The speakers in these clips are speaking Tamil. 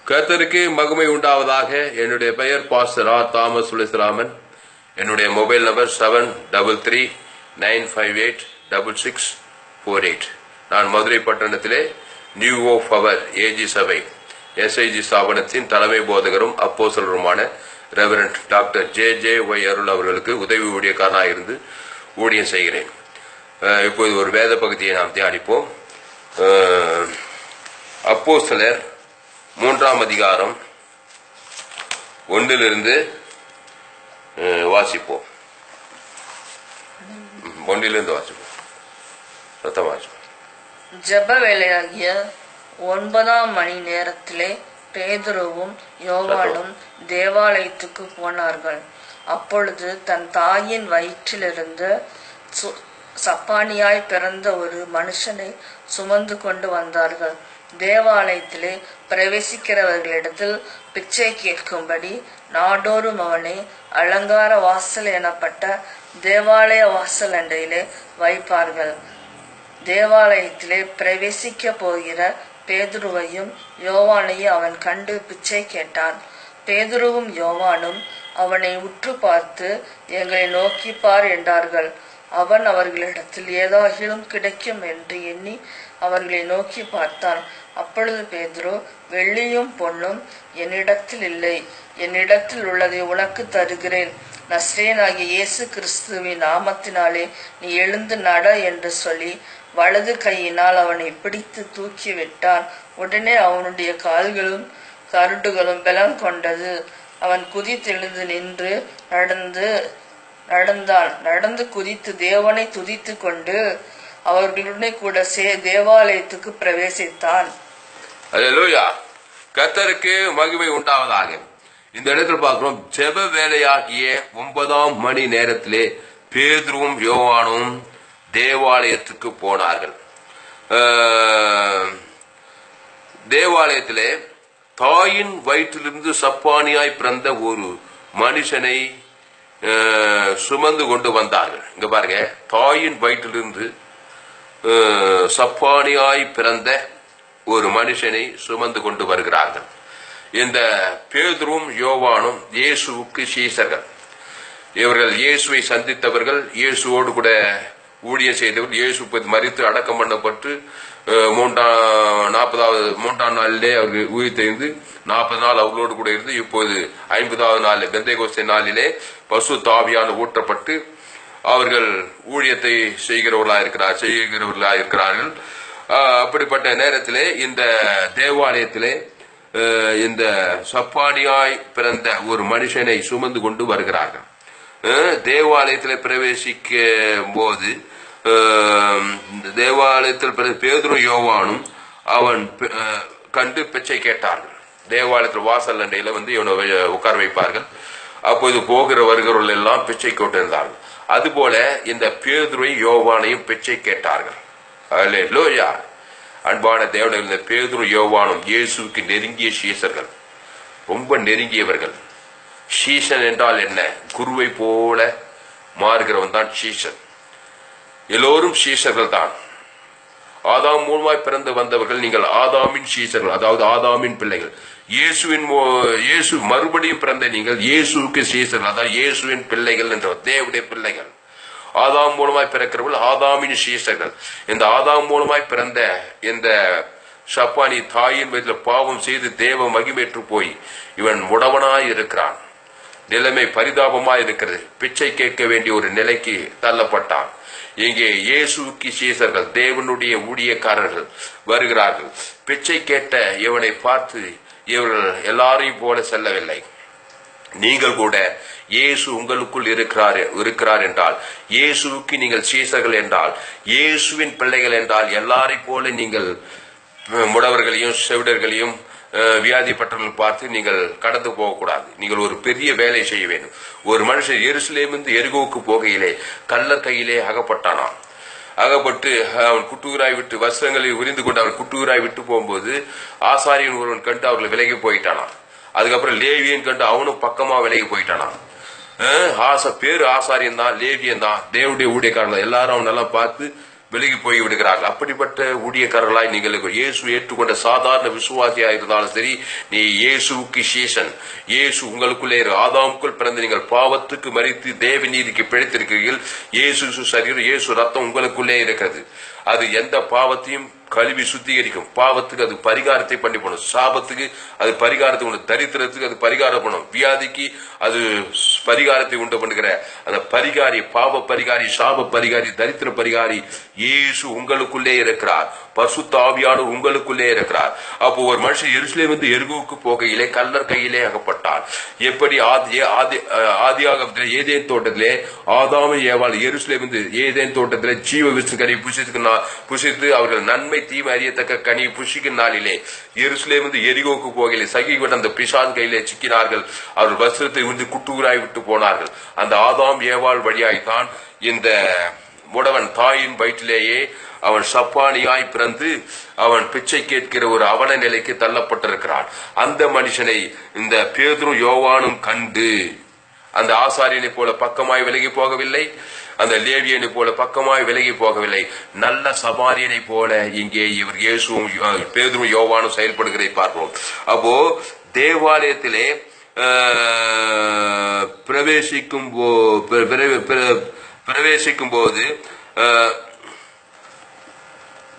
கர்த்தருக்கு மகிமை உண்டாவதாக. என்னுடைய பெயர் பாஸ்டர் ஆர் தாமஸ் சுலேஸ்ராமன். என்னுடைய மொபைல் நம்பர் 7339586648. நான் மதுரை பட்டணத்திலே நியூ ஆஃப் அவர் ஏஜி சபை SIG ஸ்தாபனத்தின் தலைமை போதகரும் அப்போஸ்தலருமான ரெவரண்ட் டாக்டர் JJ.Y. அருள் அவர்களுக்கு உதவி ஊழியக்காரனாக இருந்து ஊழியம் செய்கிறேன். இப்போது ஒரு வேத பகுதியை நாம் தியானிப்போம். அப்போஸ்தலர் 3ஆம் அதிகாரம் 1 வாசிப்போம். 1 வாசிப்போம். ஜெப வேளையாகிய 9ஆம் மணி நேரத்திலே பேதுருவும் யோவானும் தேவாலயத்துக்கு போனார்கள். அப்பொழுது தன் தாயின் வயிற்றிலிருந்து சப்பானியாய் பிறந்த ஒரு மனுஷனை சுமந்து கொண்டு வந்தார்கள். தேவாலயத்திலே பிரவேசிக்கிறவர்களிடத்தில் பிச்சை கேட்கும்படி நாடோறும் அவனை அலங்கார வாசல் எனப்பட்ட தேவாலய வாசல் அண்டையிலே வைப்பார்கள். தேவாலயத்திலே பிரவேசிக்க போகிற பேதுருவையும் யோவானையும் அவன் கண்டு பிச்சை கேட்டான். பேதுருவும் யோவானும் அவனை உற்று பார்த்து, எங்களை நோக்கி பார் என்றார்கள். அவன் அவர்களிடத்தில் ஏதாகிலும் கிடைக்கும் என்று எண்ணி அவர்களை நோக்கி பார்த்தான். அப்பொழுது பேதுரு, வெள்ளியும் பொன்னும் என்னிடத்தில் இல்லை, என்னிடத்தில் உள்ளதை உனக்கு தருகிறேன். நஸ்ரேயனாகிய இயேசு கிறிஸ்துவின் நாமத்தினாலே நீ எழுந்து நட என்று சொல்லி வலது கையினால் அவனை பிடித்து தூக்கி விட்டான். உடனே அவனுடைய கால்களும் கருடுகளும் பலம் கொண்டது. அவன் குதித்தெழுந்து நின்று நடந்து குதித்து தேவனை துதித்து கொண்டு அவர்களுடன் கூட தேவாலயத்துக்கு பிரவேசித்தான். அல்லேலூயா. கர்த்தருக்கு மகிமை உண்டாவதாக. இந்த இடத்துல பார்க்கிறோம், ஜெப வேளையாகிய 9ஆம் மணி நேரத்திலே பேதுருவும் யோவானும் தேவாலயத்துக்கு போனார்கள். தேவாலயத்திலே தாயின் வயிற்றிலிருந்து சப்பானியாய் பிறந்த ஒரு மனுஷனை சுமந்து கொண்டு வந்தார்கள். இங்க பாருங்க, தாயின் வயிற்றிலிருந்து சப்பானியாய் பிறந்த ஒரு மனுஷனை சுமந்து கொண்டு வருகிறார்கள். இந்த பேதுருவும் யோவானும் இயேசுவுக்கு சீசர்கள். இவர்கள் இயேசுவை சந்தித்தவர்கள், இயேசுவோடு கூட ஊழியம் செய்தவர்கள். இயேசு மரித்து அடக்கம் பண்ணப்பட்டு 3ஆம் நாளிலே அவர்கள் உயிர்த்தெழுந்து 40 நாள் அவர்களோடு கூட இருந்து இப்போது 50ஆவது நாள் பெந்தேகோஸ்தே நாளிலே பரிசுத்த ஆவியான ஊற்றப்பட்டு அவர்கள் ஊழியத்தை செய்கிறவர்களாக இருக்கிறார்கள். அப்படிப்பட்ட நேரத்திலே இந்த தேவாலயத்திலே இந்த சப்பானியாய் பிறந்த ஒரு மனுஷனை சுமந்து கொண்டு வருகிறார்கள். தேவாலயத்தில் பிரவேசிக்கும் போது தேவாலயத்தில் பேதுரு யோவானும் அவன் கண்டு பிச்சை கேட்டார்கள். தேவாலயத்தில் வாசல் அண்டையில இவனை உட்கார வைப்பார்கள். அப்போது போகிற வருகிறவர்கள் எல்லாம் பிச்சை கேட்டிருந்தார்கள். அதுபோல இந்த பேதுரு யோவானையும் பிச்சை கேட்டார்கள். அல்லேலூயா. அன்பான தேவனே, இந்த பேதுரு யோவானும் இயேசுவுக்கு நெருங்கிய சீசர்கள், ரொம்ப நெருங்கியவர்கள். சீசன் என்றால் என்ன? குருவை போல மாறுகிறவன் தான் சீசன். எல்லோரும் சீசர்கள் தான். ஆதாம் மூலமாய் பிறந்து வந்தவர்கள் நீங்கள் ஆதாமின் சீசர்கள், அதாவது ஆதாமின் பிள்ளைகள். இயேசு மறுபடியும் பிறந்த நீங்கள் இயேசுவுக்கு சீசர்கள், அதாவது இயேசுவின் பிள்ளைகள் என்ற தேவனுடைய பிள்ளைகள். ஆதாம் மூலமாய் பிறக்கிறவர்கள் ஆதாமின் சீசர்கள். இந்த ஆதாம் மூலமாய் பிறந்த இந்த சப்பானி தாயின் வயதில் பாவம் செய்து தேவ மகிமேற்று போய் இவன் உடவனாய் இருக்கிறான். நிலைமை பரிதாபமாய் இருக்கிறது. பிச்சை கேட்க வேண்டிய ஒரு நிலைக்கு தள்ளப்பட்டான். இங்கே இயேசுவுக்கு சீசர்கள், தேவனுடைய ஊழியக்காரர்கள் வருகிறார்கள். பிச்சை கேட்ட இவனை பார்த்து இவர்கள் எல்லாரையும் போல செல்லவில்லை. நீங்கள் கூட இயேசு உங்களுக்குள் இருக்கிறார் என்றால், இயேசுவுக்கு நீங்கள் சீசர்கள் என்றால், இயேசுவின் பிள்ளைகள் என்றால், எல்லாரையும் போல நீங்கள் முடவர்களையும் செவிடர்களையும் வியாதிப்பட்டவர்கள் பார்த்து நீங்கள் கடந்து போகக்கூடாது. நீங்கள் ஒரு பெரிய வேலை செய்ய வேண்டும். ஒரு மனுஷன் எருசலேமிலிருந்து எரிகோவுக்கு போகையிலே கள்ளர் கையிலே அகப்பட்டானாம். அகப்பட்டு அவன் குட்டூராய் விட்டு வஸ்திரங்களை உரிந்து கொண்டு அவன் குட்டூராய் விட்டு போகும்போது ஆசாரியன் ஒருவன் கண்டு அவர்கள் விலகி போயிட்டானான். அதுக்கப்புறம் லேவியன் கண்டு அவனும் பக்கமா விலகி போயிட்டானான். பேரு ஆசாரியன் தான், லேவியன் தான், தேவனுடைய ஊழியக்காரன் தான். எல்லாரும் அவனெல்லாம் பார்த்து விலகி போய் விடுகிறார்கள். அப்படிப்பட்ட ஊழியக்காரர்களாய் நீங்கள் இயேசு ஏற்றுக்கொண்ட சாதாரண விசுவாசியா இருந்தாலும் சரி, நீ இயேசுவுக்கு சீசன், இயேசு உங்களுக்குள்ளே ஆதாமுக்குள் பிறந்து நீங்கள் பாவத்துக்கு மரித்து தேவ நீதிக்கு பிழைத்திருக்கிறீர்கள். இயேசு சரீரம், இயேசு ரத்தம் உங்களுக்குள்ளே இருக்கிறது. அது எந்த பாவத்தையும் கழுவி சுத்திகரிக்கும். பாவத்துக்கு அது பரிகாரத்தை பண்ணி போடும், சாபத்துக்கு அது பரிகாரத்தை உண்டு, தரித்திரத்துக்கு அது பரிகாரம் பண்ணும், வியாதிக்கு அது பரிகாரத்தை உண்டு பண்ணுகிற அந்த பரிகாரி, பாவ பரிகாரி, சாப பரிகாரி, தரித்திர பரிகாரி இயேசு உங்களுக்குள்ளே இருக்கிறார். பரிசுத்த ஆவியானவர் உங்களுக்குள்ளே இருக்கிறார். அப்போ ஒரு மனுஷன் எருசலேம் வந்து எரிகோவுக்கு போகையிலே கல்லர் கையிலே அகப்பட்டார். எப்படி ஆதியாக ஏதேன் தோட்டத்திலே ஆதாம் ஏவாள் எருசலேம் வந்து ஏதேன் தோட்டத்திலே ஜீவ விருட்சக்கனி புசித்து அவர்கள் நன்மை தீமை அறியத்தக்க கனி புஷிக்கும் நாளிலே எருசலேம் வந்து எரிகோவுக்கு போகையிலே சகிவிட அந்த பிசான் கையிலே சிக்கினார்கள். அவர்கள் வஸ்திரத்தை வந்து குட்டூராய் விட்டு போனார்கள். அந்த ஆதாம் ஏவாள் வழியாய்த்தான் இந்த முடவன் தாயின் வயிற்றிலேயே அவன் சப்பானியாய் பிறந்து அவன் பிச்சை கேட்கிற ஒரு அவல நிலைக்கு தள்ளப்பட்டிருக்கிறான். அந்த மனுஷனை இந்த பேதுரும் யோவானும் கண்டு அந்த ஆசாரியனை போல பக்கமாய் விலகி போகவில்லை, அந்த லேவியனை போல பக்கமாய் விலகி போகவில்லை. நல்ல சமாரியனை போல இங்கே இவர் இயேசுவும் பேதுரும் யோவானும் செயல்படுகிறதை பார்க்கிறோம். அப்போ தேவாலயத்திலே பிரவேசிக்கும் போது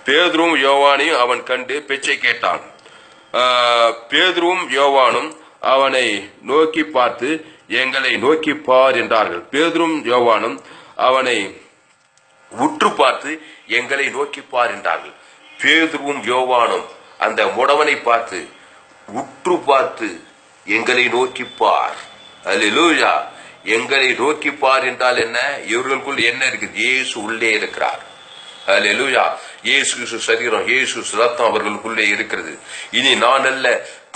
பேதுரும் யோவானையும் அவன் கண்டு பிச்சை கேட்டான். பேதுரும் யோவானும் அவனை நோக்கி பார்த்து, எங்களை நோக்கி பார் என்றார்கள். பேதுரும் யோவானும் அவனை உற்று பார்த்து, எங்களை நோக்கி பார் என்றார்கள். பேதுருவும் யோவானும் அந்த முடவனை பார்த்து உற்று பார்த்து, எங்களை நோக்கி பார். அல்லேலூயா. எங்களை நோக்கி பார் என்றால் என்ன? இவர்களுக்குள் என்ன இருக்குது? இயேசு உள்ளே இருக்கிறார். அல்லேலூயா. இயேசு சரீரம், இயேசு ரத்தம் அவர்களுக்குள்ளே இருக்கிறது. இனி நான் அல்ல,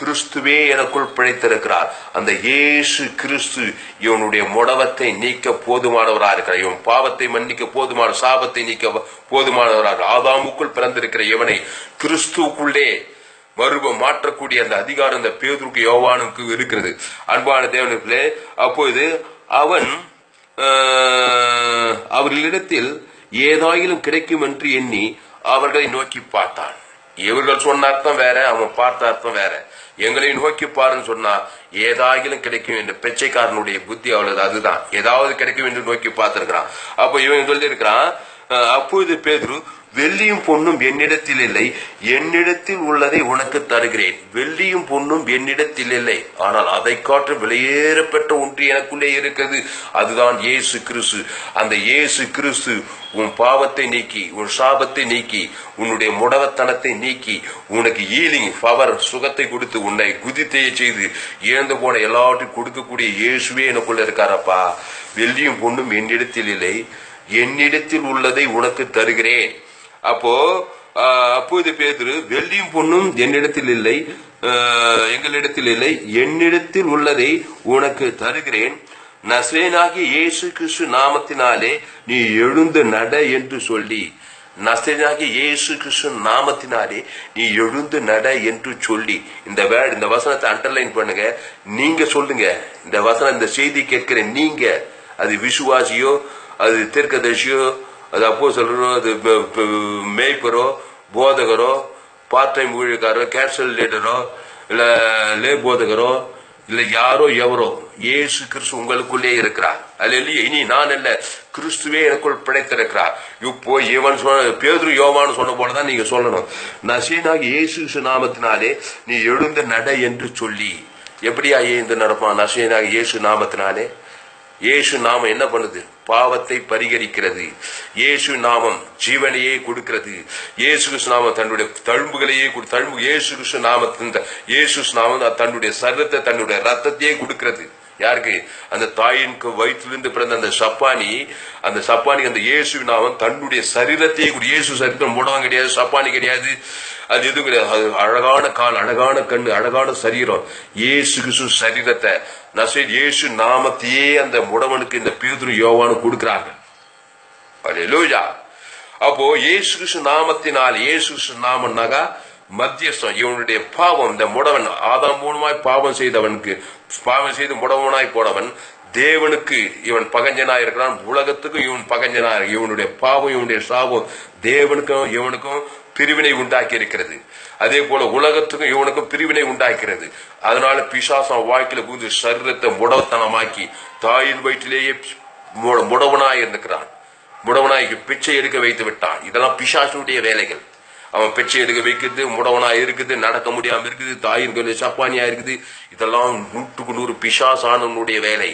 கிறிஸ்துவே எனக்குள் பிழைத்திருக்கிறார். அந்த இயேசு கிறிஸ்து இவனுடைய முடவத்தை நீக்க போதுமானவராக இருக்கிறார். இவன் பாவத்தை மன்னிக்க போதுமான, சாபத்தை நீக்க போதுமானவராக. ஆதாமுக்குள் பிறந்திருக்கிற இவனை கிறிஸ்துக்குள்ளே மறுபம் மாற்றக்கூடிய அந்த அதிகாரம் இந்த பேதுருக்கு யோவானுக்கு இருக்கிறது. அன்பான தேவனுக்குள்ளே அப்போது அவன் அவர்களிடத்தில் ஏதாயிலும் கிடைக்கும் என்று எண்ணி அவர்களை நோக்கி பார்த்தான். இவர்கள் சொன்ன அர்த்தம் வேற, அவன் பார்த்த அர்த்தம் வேற. எங்களை நோக்கி பாருன்னு சொன்னா ஏதாயிலும் கிடைக்கும் என்று பிச்சைக்காரனுடைய புத்தி அவ்வளவு. அதுதான், ஏதாவது கிடைக்கும் என்று நோக்கி பார்த்திருக்கிறான். அப்ப இவன் சொல்லி இருக்கிறான், அப்போது பேதுரு, வெள்ளியும் பொன்னும் என்னிடத்தில் இல்லை, என்னிடத்தில் உள்ளதை உனக்கு தருகிறேன். வெள்ளியும் பொன்னும் என்னிடத்தில் இல்லை, ஆனால் அதை காற்று விலையேறப்பட்ட ஒன்று எனக்குள்ளே இருக்கிறது. அதுதான் இயேசு கிறிஸ்து. அந்த இயேசு கிறிஸ்து உன் பாவத்தை நீக்கி, உன் சாபத்தை நீக்கி, உன்னுடைய முடவத்தனத்தை நீக்கி, உனக்கு ஹீலிங் பவர், சுகத்தை கொடுத்து, உன்னை குதித்தையை செய்து இழந்து போன எல்லாவற்றையும் கொடுக்கக்கூடிய இயேசுவே எனக்குள்ள இருக்காரப்பா. வெள்ளியும் பொன்னும் என்னிடத்தில் இல்லை, என்னிடத்தில் உள்ளதை உனக்கு தருகிறேன். அப்போது பேதுரு, வெள்ளியும் பொன்னும் என்னிடத்தில் இல்லை, எங்களிடத்தில் இல்லை, என்னிடத்தில் உள்ளதை உனக்கு தருகிறேன். நசரேயனாகிய இயேசு கிறிஸ்து நாமத்தினாலே நீ எழுந்து நட என்று சொல்லி, நசரேயனாகிய இயேசு கிறிஸ்து நாமத்தினாலே நீ எழுந்து நட என்று சொல்லி, இந்த வசனத்தை அண்டர்லைன் பண்ணுங்க. நீங்க சொல்லுங்க, இந்த வசனம், இந்த செய்தி கேட்கிற நீங்க, அது விசுவாசியோ, அது தீர்க்கதரிசியோ, அது அப்போஸ்தலரோ, அது மேய்ப்பரோ, போதகரோ, பார்ட் டைம் ஊழியக்காரோ, கேன்சல் லீடரோ, இல்ல லே போதகரோ, இல்ல யாரோ எவரோ, இயேசு கிறிஸ்து உங்களுக்குள்ளே இருக்கிறார். அல்ல, இனி நான் அல்ல, கிறிஸ்துவே எனக்குள் பிழைத்திருக்கிறார். இப்போ இவன் பேதுரு யோவான் சொன்ன போலதான் நீங்க சொல்லணும். நசரேயனாகிய இயேசு கிறிஸ்து நாமத்தினாலே நீ எழுந்து நட என்று சொல்லி. எப்படியா எழுந்து நடப்பான்? நசரேயனாகிய இயேசு நாமத்தினாலே. இயேசு நாமம் என்ன பண்ணுது? பாவத்தை பரிகரிக்கிறது. இயேசு நாமம் ஜீவனையே கொடுக்கிறது. இயேசு கிறிஸ்து நாமம் தன்னுடைய தழும்புகளையே இயேசு கிறிஸ்து நாமம் தன்னுடைய சரீரத்தை, தன்னுடைய ரத்தத்தையே கொடுக்கிறது. யாருக்கு? அந்த தாயின் வயிற்றிலிருந்து பிறந்த அந்த சப்பானி, அந்த இயேசு நாமம் தன்னுடைய சரீரத்தையே, இயேசு சரீரம் முடவம் கிடையாது, சப்பானி கிடையாது, அது எதுவும் கிடையாது. அது அழகான கால், அழகான கண்ணு, அழகான சரீரம். இயேசு கிறிஸ்து சரீரத்தை, இயேசு நாமத்தையே அந்த முடவனுக்கு இந்த பேதுரு யோவானும் கொடுக்கிறார்கள். அல்லேலூயா. அப்போ இயேசு கிறிஸ்து நாமத்தினால், இயேசு கிறிஸ்து நாமம்னாக்கா மத்தியஸ்தம். இவனுடைய பாவம், இந்த முடவன் ஆதாம் மூலமாய் பாவம் செய்து முடவனாய் போனவன் தேவனுக்கு இவன் பகஞ்சனா இருக்கிறான், உலகத்துக்கும் இவன் பகஞ்சனா. இவனுடைய பாவம், இவனுடைய சாபம் தேவனுக்கும் இவனுக்கும் பிரிவினை உண்டாக்கி இருக்கிறது. அதே போல உலகத்துக்கும் இவனுக்கும் பிரிவினை உண்டாக்கிறது. அதனால பிசாசம் வாழ்க்கையில புகுந்து சரீரத்தை முடவத்தனமாக்கி தாயின் வயிற்றிலேயே முடவனாய் இருக்கிறான். முடவனாய்க்கு பிச்சை எடுக்க வைத்து விட்டான். இதெல்லாம் பிசாசுடைய வேலைகள். அவன் பிச்சை எடுக்க வைக்கிறது, முடவனா இருக்குது, நடக்க முடியாம இருக்குது, தாயின் கொஞ்சம் சப்பானியா இருக்குது. இதெல்லாம் 100% பிசாசானவனுடைய வேலை.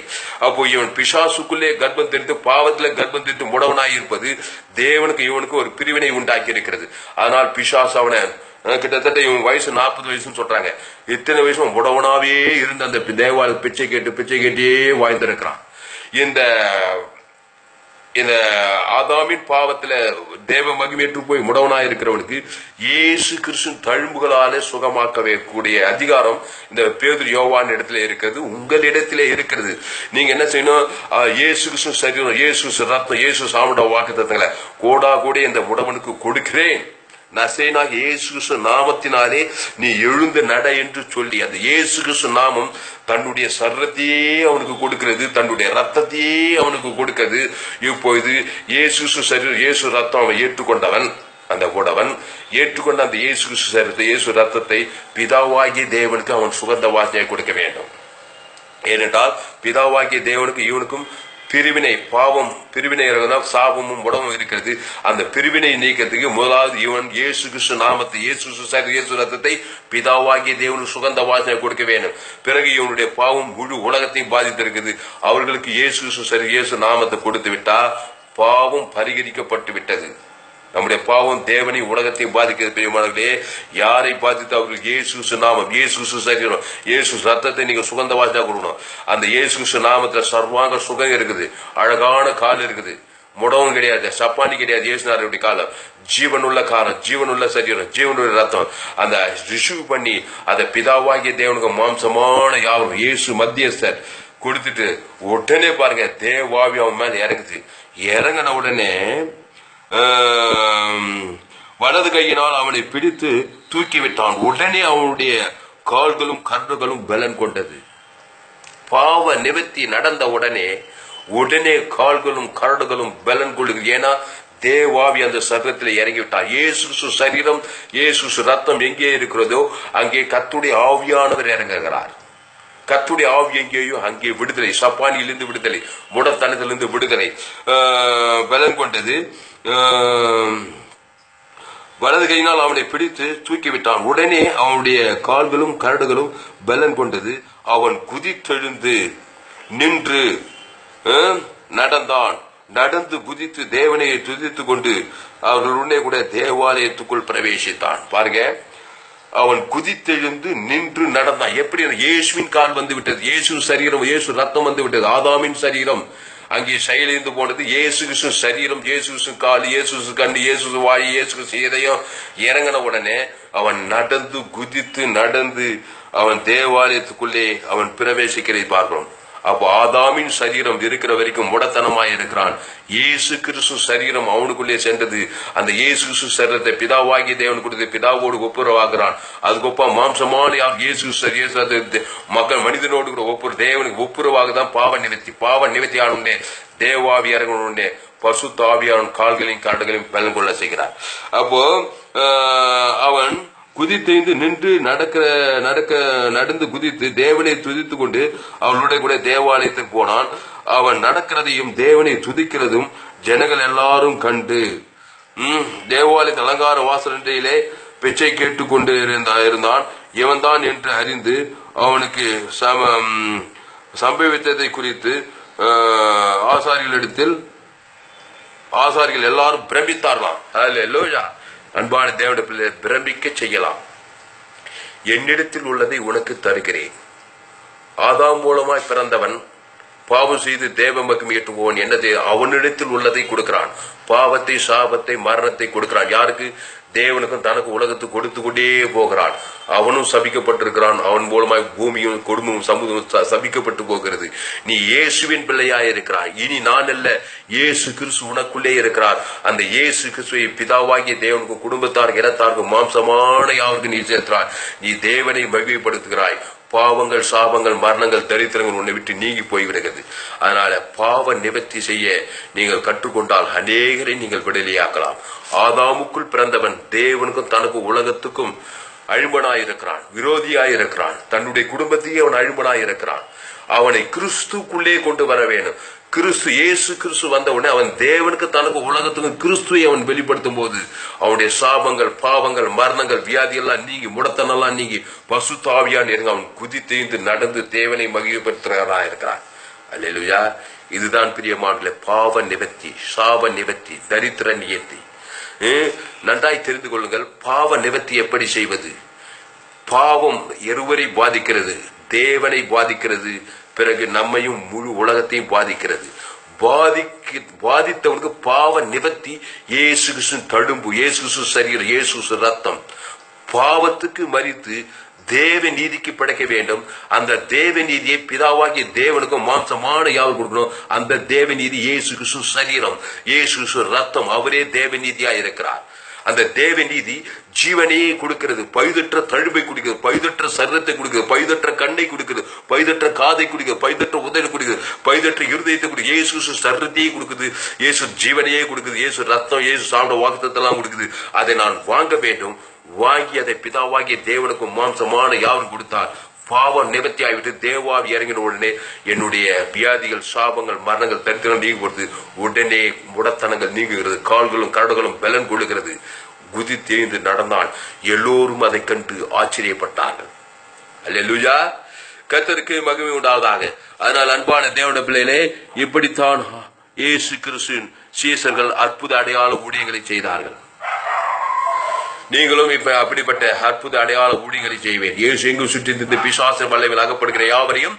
அப்போ இவன் பிசாசுக்குள்ளே கர்ப்பம் தெரிந்து, பாவத்துல கர்ப்பம் தெரிந்து முடவனாய் இருப்பது தேவனுக்கு இவனுக்கு ஒரு பிரிவினை உண்டாக்கி இருக்கிறது. அதனால் பிசாசு அவனை கிட்டத்தட்ட இவன் வயசு 40 வயசுன்னு சொல்றாங்க. இத்தனை வயசும் முடவனாவே இருந்து அந்த தேவாலய பிச்சை கேட்டே வாழ்ந்திருக்கிறான். இந்த ஆதாமின் பாவத்துல தேவ மகிமேற்று போய் முடவனாய் இருக்கிறவனுக்கு இயேசு கிறிஸ்து தழும்புகளாலே சுகமாக்கவே கூடிய அதிகாரம் இந்த பேதுரு யோவான் இடத்துல இருக்கிறது, உங்களிடத்திலே இருக்கிறது. நீங்க என்ன செய்யணும்? இயேசு கிறிஸ்து சரீரம், இயேசு கிறிஸ்து ரத்தம், இயேசு சாமுட வாக்குத்தத்தங்களை கோடா கூட இந்த முடவனுக்கு கொடுக்கிறேன். நசேனாக இயேசு கிறிஸ்து நாமத்தினாலே நீ எழுந்து நட என்று சொல்லி அந்த இயேசு கிறிஸ்து நாமம் தன்னுடைய சரீரத்தையே அவனுக்கு கொடுக்கிறது, தன்னுடைய ரத்தத்தையே அவனுக்கு கொடுக்கிறது. இப்பொழுது இயேசு கிறிஸ்து சரீரம், இயேசு ரத்தம் அவன் ஏற்றுக்கொண்டவன். அந்த கூடவன் ஏற்றுக்கொண்ட அந்த இயேசு கிறிஸ்து சரீரத்தை, இயேசு ரத்தத்தை பிதாவாகிய தேவனுக்கு அவன் சுகந்த வாசனையை கொடுக்க வேண்டும். ஏனென்றால் பிதாவாகிய தேவனுக்கு இவனுக்கும் பிரிவினை, பாவம் பிரிவினை, சாபமும் உடம்பும் இருக்கிறது. அந்த பிரிவினை நீக்கிறதுக்கு முதலாவது இவன் இயேசு கிறிஸ்து நாமத்தை, இயேசு ரத்தத்தை பிதாவாகிய தேவனுக்கு சுகந்த வாசனை கொடுக்க வேண்டும். பிறகு இவனுடைய பாவம் முழு உலகத்தையும் பாதித்திருக்குது. அவர்களுக்கு இயேசு நாமத்தை கொடுத்து விட்டா பாவம் பரிகரிக்கப்பட்டு விட்டது. நம்முடைய பாவம் தேவனை உலகத்தை பாதிக்கிறது. பெரியமானவர்களே, யாரை பாதித்து அவர்களுக்கு இயேசு நாமம், இயேசு சரீரம், இயேசு ரத்தத்தை நீங்க சுகந்த வாசனா கொடுக்கணும். அந்த இயேசு நாமத்துல சர்வாங்க சுகம் இருக்குது, அழகான கால் இருக்குது, முடவும் கிடையாது, சப்பானி கிடையாது. இயேசுநாதருடைய காலம் ஜீவனுள்ள காலம், ஜீவனுள்ள சரீரம், ஜீவனுள்ள ரத்தம். அந்த ரிசீவ் பண்ணி அதை பிதாவாகிய தேவனுக்கு மாம்சமான யாரும் இயேசு மத்தியஸ்தர் கொடுத்துட்டு உடனே பாருங்க தேவாவி அவன் மேல இறங்குது. இறங்கின உடனே வலது கையினால் அவனை பிடித்து தூக்கிவிட்டான். உடனே அவனுடைய கால்களும் கரடுகளும் பலன் கொண்டது. பாவ நிவர்த்தி நடந்த உடனே கால்களும் கரடுகளும் பலன் கொள்ளுகிறது. ஏன்னா தேவாவி அந்த சரீரத்தில் இறங்கிவிட்டார். இயேசு சரீரம், இயேசு ரத்தம் எங்கே இருக்கிறதோ அங்கே கர்த்தருடைய ஆவியானவர் இறங்குகிறார். கர்த்தருடைய ஆவி எங்கேயோ அங்கே விடுதலை, சப்பானியிலிருந்து விடுதலை, முடத்தனத்திலிருந்து விடுதலை பலன் கொண்டது. வலது கையினால் அவனை பிடித்து தூக்கிவிட்டான். உடனே அவனுடைய கால்களும் கரடுகளும் பலன் கொண்டது. அவன் குதித்தெழுந்து நின்று நடந்தான். நடந்து குதித்து தேவனை துதித்துக் கொண்டு அவர்களுடனே கூட தேவாலயத்துக்குள் பிரவேசித்தான். பாருங்க, அவன் குதித்தெழுந்து நின்று நடந்தான். எப்படி? இயேசுவின் கால் வந்து விட்டது, இயேசு சரீரம், இயேசு ரத்தம் வந்து விட்டது. ஆதாமின் சரீரம் அங்கே செயலிருந்து போனது. இயேசு கிறிஸ்து சரீரம், இயேசு கிறிஸ்து கால், இயேசு கண்ணு, இயேசு வாய், இயேசு கிறிஸ்து இதயம் இறங்கின உடனே அவன் நடந்து குதித்து நடந்து அவன் தேவாலயத்துக்குள்ளே அவன் பிரவேசிக்கிறதை பார்க்கிறோம். அப்போ ஆதாமின் சரீரம் இருக்கிற வரைக்கும் முடத்தனமாய் இருக்கிறான். இயேசு கிறிஸ்து சரீரம் அவனுக்குள்ளே சென்றது. அந்த இயேசு கிறிஸ்து சரீரத்தை பிதாவாகிய தேவன் கொடுத்து பிதாவோடு ஒப்புரவாகிறான். அதுக்கொப்ப மாம்சமான இயேசு மக்கள் மனிதனோடு கூட ஒப்புரு, தேவனுக்கு ஒப்புரவாக தான் பாவ நிவர்த்தி ஆனுடனே தேவாவி இறங்கணுடனே பசுத்த ஆவியான் கால்களையும் கரடுகளையும் பலன் கொள்ள செய்கிறார். அப்போ அவன் குதித்தெய்ந்து நின்று நடந்து குதித்து தேவனை துதித்துக் கொண்டு அவளுடைய கூட தேவாலயத்துக்கு போனான். அவன் நடக்கிறதையும் தேவனை துதிக்கிறதும் ஜனங்கள் எல்லாரும் கண்டு தேவாலயத்தின் அலங்கார வாசலிலே பிச்சை கேட்டுக்கொண்டு இருந்தான். இவன் தான் என்று அறிந்து அவனுக்கு சம்பவித்ததை குறித்து ஆசாரிகள் எல்லாரும் பிரமித்தார்களாம். அல்லேலூயா. அன்பான தேவனுடைய பிள்ளை, பிரமிக்க செய்யலாம். என்னிடத்தில் உள்ளதை உனக்கு தருகிறேன். ஆதாம் மூலமாய் பிறந்தவன் பாவம் செய்து தேவ மகிமை ஏற்றுவோன் என்னது அவனிடத்தில் உள்ளதை கொடுக்கிறான். பாவத்தை, சாபத்தை, மரணத்தை கொடுக்கிறான். யாருக்கு? தேவனுக்கும் தனக்கு உலகத்துக்கு கொடுத்து கொண்டே போகிறான். அவனும் சபிக்கப்பட்டிருக்கிறான். அவன் மூலமாய் பூமியும் குடும்பமும் சமூகமும் சபிக்கப்பட்டு போகிறது. நீ இயேசுவின் பிள்ளையாய் இருக்கிறாய். இனி நான் அல்ல, இயேசு கிறிஸ்து உனக்குள்ளே இருக்கிறார். அந்த இயேசு கிறிஸ்துவை பிதாவாகிய தேவனுக்கு குடும்பத்தார் இனத்தாருக்கு மாம்சமான யாருக்கு நீ சேர்க்கிறாய். நீ தேவனை மகிமைப்படுத்துகிறாய். பாவங்கள், சாபங்கள், மரணங்கள், தரித்திரங்கள் உன்னை விட்டு நீங்கி போய்விடுகிறது. அதனால பாவ நிவர்த்தி செய்ய நீங்கள் கற்றுக்கொண்டால் அநேகரை நீங்கள் விடுதலையாக்கலாம். ஆதாமுக்குள் பிறந்தவன் தேவனுக்கும் தனக்கு உலகத்துக்கும் அழிபனாயிருக்கிறான், விரோதியாயிருக்கிறான். தன்னுடைய குடும்பத்தையே அவன் அழிபனாயிருக்கிறான். அவனை கிறிஸ்துக்குள்ளே கொண்டு வர வேணும். கிறிஸ்து, இயேசு கிறிஸ்து வந்த உடனே அவன் தேவனுக்கு தனக்கு உலகத்துக்கும் கிறிஸ்துவை அவன் வெளிப்படுத்தும் போது அவனுடைய சாபங்கள், பாவங்கள், மரணங்கள், வியாதி எல்லாம் நீங்கி, முடத்தனெல்லாம் நீங்கி பசுத்தாவியான் இருங்க அவன் குதித்தெய்ந்து நடந்து தேவனை மகிழ்ப்படுத்துகிறவனா இருக்கிறான். அல்லேலூயா. இதுதான் பிரியமானவர்களே பாவ நிவர்த்தி, சாப நிவர்த்தி, தரித்திர நியத்தி. நன்றாய் தெரிந்து கொள்ளுங்கள். பாவ நிவர்த்தி எப்படி செய்வது? பாவம் இருவரை பாதிக்கிறது, தேவனை பாதிக்கிறது, பிறகு நம்மையும் முழு உலகத்தையும் பாதிக்கிறது. பாதித்தவனுக்கு பாவ நிவர்த்தி இயேசு கிறிஸ்து தழும்பு, இயேசு கிறிஸ்து சரீரம், இயேசு கிறிஸ்து ரத்தம். பாவத்துக்கு மரித்து தேவ நீதிக்கு படைக்க வேண்டும். அந்த தேவ நீதியை பிதாவாகிய தேவனுக்கும் மாம்சமான யாவர் கொடுக்கணும். அந்த தேவ நீதி இயேசு கிறிஸ்து சரீரம், இயேசு கிறிஸ்து ரத்தம். அவரே தேவ நீதியா இருக்கிறார். அந்த தேவ நீதி ஜீவனையே கொடுக்கிறது. பழுதற்ற தழும்பை கொடுக்கிறது, பழுதற்ற சரீரத்தை கொடுக்கிறது, பழுதற்ற கண்ணை கொடுக்கிறது, பழுதற்ற காதை கொடுக்கிறது, பழுதற்ற உதலை கொடுக்கிறது, பழுதற்ற இருதயத்தை கொடுக்குது. இயேசு சரீரத்தையே கொடுக்குது, இயேசு ஜீவனையே கொடுக்குது, இயேசு ரத்தம், இயேசு சாப்பிட வாக்குத்தத்தெல்லாம் கொடுக்குது. அதை நான் வாங்க வேண்டும். வாங்கி அதை பிதாவாகிய தேவனுக்கும் மாம்சமான யாரும் கொடுத்தார். பாவம் நிவர்த்தி ஆகிவிட்டு தேவாவி இறங்கின உடனே என்னுடைய வியாதிகள், சாபங்கள், மரணங்கள், தரித்திரம் நீங்கி கொடுத்து உடனே முடத்தனங்கள் நீங்குகிறது. கால்களும் கரடுகளும் பலன் கொடுக்கிறது. குதி தேய்ந்து நடந்தான். எல்லோரும் அதை கண்டு ஆச்சரியப்பட்டார்கள். அல்லேலூயா. கர்த்தருக்கு மகிமை உண்டாவதாக. அதனால் அன்பான தேவனுடைய பிள்ளைகளே, இப்படித்தான் இயேசு கிறிஸ்துவின் சீசர்கள் அற்புத அடையாள ஊழியங்களை செய்தார்கள். நீங்களும் இப்ப அப்படிப்பட்ட அற்புத அடையாள ஊழியங்களை செய்வேன். இயேசு எங்கு சுற்றி இருந்து பிசாசு வல்லமையில் அகப்படுகிற யாவரையும்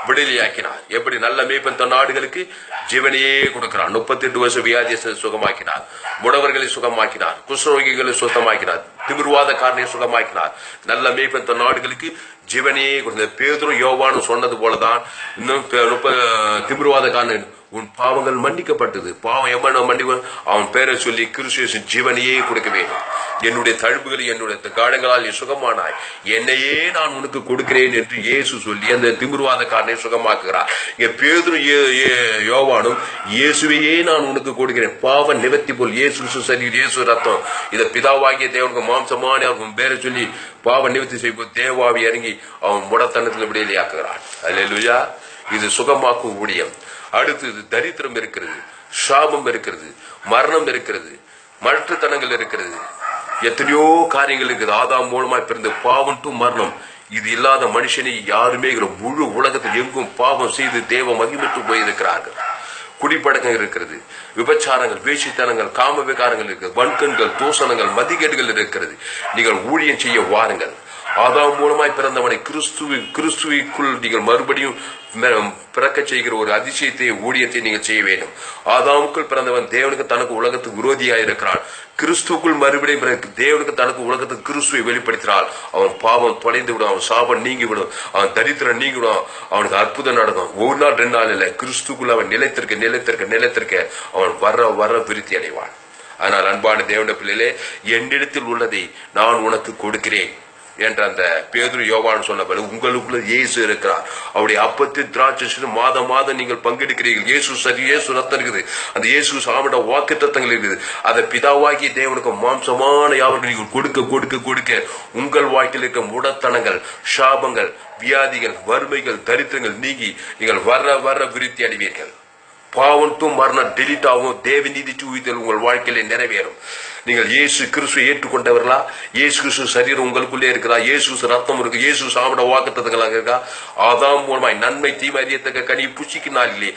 விடுதலையாக்கினார். எப்படி நல்ல மேய்ப்பன் தன் நாடுகளுக்கு ஜீவனையே கொடுக்கிறான். 38 வருஷம் வியாதியை சுகமாக்கினார், முடவர்களை சுகமாக்கினார், குஷ்ரோகிகளை சுத்தமாக்கினார், திமிர்வாதக்காரனை சுகமாக்கினார். நல்ல மேய்ப்பன் தன் நாடுகளுக்கு ஜீவனையே கொடுத்தார். பேதுரு யோவானும் சொன்னது போலதான் இன்னும் திமிர்வாதக்காரன் உன் பாவங்கள் மன்னிக்கப்பட்டது. பாவம் எவ்வளவு மன்னிக்க அவன் பேரை சொல்லி கிறிஸ்து ஜீவனையே கொடுக்க வேண்டும். என்னுடைய தழும்புகளை, என்னுடைய காயங்களால் நீ சுகமானாய், என்னையே நான் உனக்கு கொடுக்கிறேன் என்று இயேசு சொல்லி அந்த திமிர்வாதக்காரனை சுகமாக்குகிறார். இங்க பேதுரு யோவானும் இயேசுவையே நான் உனக்கு கொடுக்கிறேன். பாவ நிவர்த்தி போல் இயேசு சரீரம், இயேசு ரத்தம், இதை பிதாவாகிய தேவனுக்கு மாம்சமான அவன் பேரை சொல்லி பாவ நிவர்த்தி செய்யும் தேவாவி இறங்கி அவன் முடத்தனத்தில் விடுதலையாக்குகிறான். அல்லேலூயா. இது சுகமாக்கும் ஊழியம். அடுத்தது தரித்திரம் இருக்கிறது, சாபம் இருக்கிறது, மரணம் இருக்கிறது, மற்றத்தனங்கள் இருக்கிறது, எத்தனையோ காரியங்கள் இருக்குது. ஆதாம் மூலமாய் பிறந்த பாவம் டு மரணம். இது இல்லாத மனுஷனை யாருமே முழு உலகத்தில் எங்கும் பாவம் செய்து தேவ மகிமைத்து போயிருக்கிறார்கள். குடிப்பழக்கம் இருக்கிறது, விபச்சாரங்கள், வேசித்தனங்கள், காம விகாரங்கள் இருக்கிறது, வன்கண்கள், தூசணங்கள், மதிகேடுகள் இருக்கிறது. நீங்கள் ஊழியம் செய்ய வாருங்கள். ஆதாம் மூலமாய் பிறந்தவனை கிறிஸ்துவிற்குள் நீங்கள் மறுபடியும் பிறக்க செய்கிற ஒரு அதிசயத்தை, ஊழியத்தை நீங்கள் செய்ய வேண்டும். ஆதாமுக்குள் பிறந்தவன் தேவனுக்கு தனக்கு உலகத்துக்கு விரோதியாக இருக்கிறான். கிறிஸ்துக்குள் மறுபடியும் தேவனுக்கு தனக்கு உலகத்துக்கு கிறிஸ்துவை வெளிப்படுத்தினால் அவன் பாவம் தொலைந்து விடும், அவன் சாபம் நீங்கி விடும், அவன் தரித்திரம் நீங்கி விடும், அவனுக்கு அற்புதம் நடக்கும். ஒரு நாள் 2 நாள் இல்லை, கிறிஸ்துக்குள் அவன் நிலைத்திருக்க அவன் வர விருத்தி அடைவான். ஆனால் அன்பான தேவனுடைய பிள்ளைகளே, என்னிடத்தில் உள்ளதை நான் உனக்கு கொடுக்கிறேன் என்ற அந்த பேதுரு யோவான் சொன்னபடி உங்களுக்குள்ள இயேசு இருக்கிறார். அவருடைய அப்பத்தின் திராட்சை மாதம் மாதம் நீங்கள் பங்கெடுக்கிறீர்கள். இயேசு ரத்தம் இருக்குது. அந்த இயேசு சாமிட வாக்குத்தத்தங்கள் இருக்குது. அதை பிதாவாகிய தேவனுக்கு மாம்சமான யாவருக்கு நீங்கள் கொடுக்க உங்கள் வாழ்க்கையில் இருக்க முடத்தனங்கள், சாபங்கள், வியாதிகள், வறுமைகள், தரித்திரங்கள் நீங்கி நீங்கள் வர விருத்தி அடைவீர்கள். பாவம் டு மரணம் டெலிட் ஆகும். தேவ நீதி உயிர்த்தல் உங்கள் வாழ்க்கையிலே நிறைவேறும். நீங்கள் இயேசு கிறிஸ்துவை ஏற்றுக்கொண்டவர்களா? இயேசு கிறிஸ்து சரீரம் உங்களுக்குள்ளே இருக்கிறா? இயேசு ரத்தம் இருக்கு? இயேசு சாமிட வாக்குத்தத்தங்களாக இருக்கா? ஆதாம் மூலமாய் நன்மை தீமை அறியத்தக்க கனி புசிக்கினாலே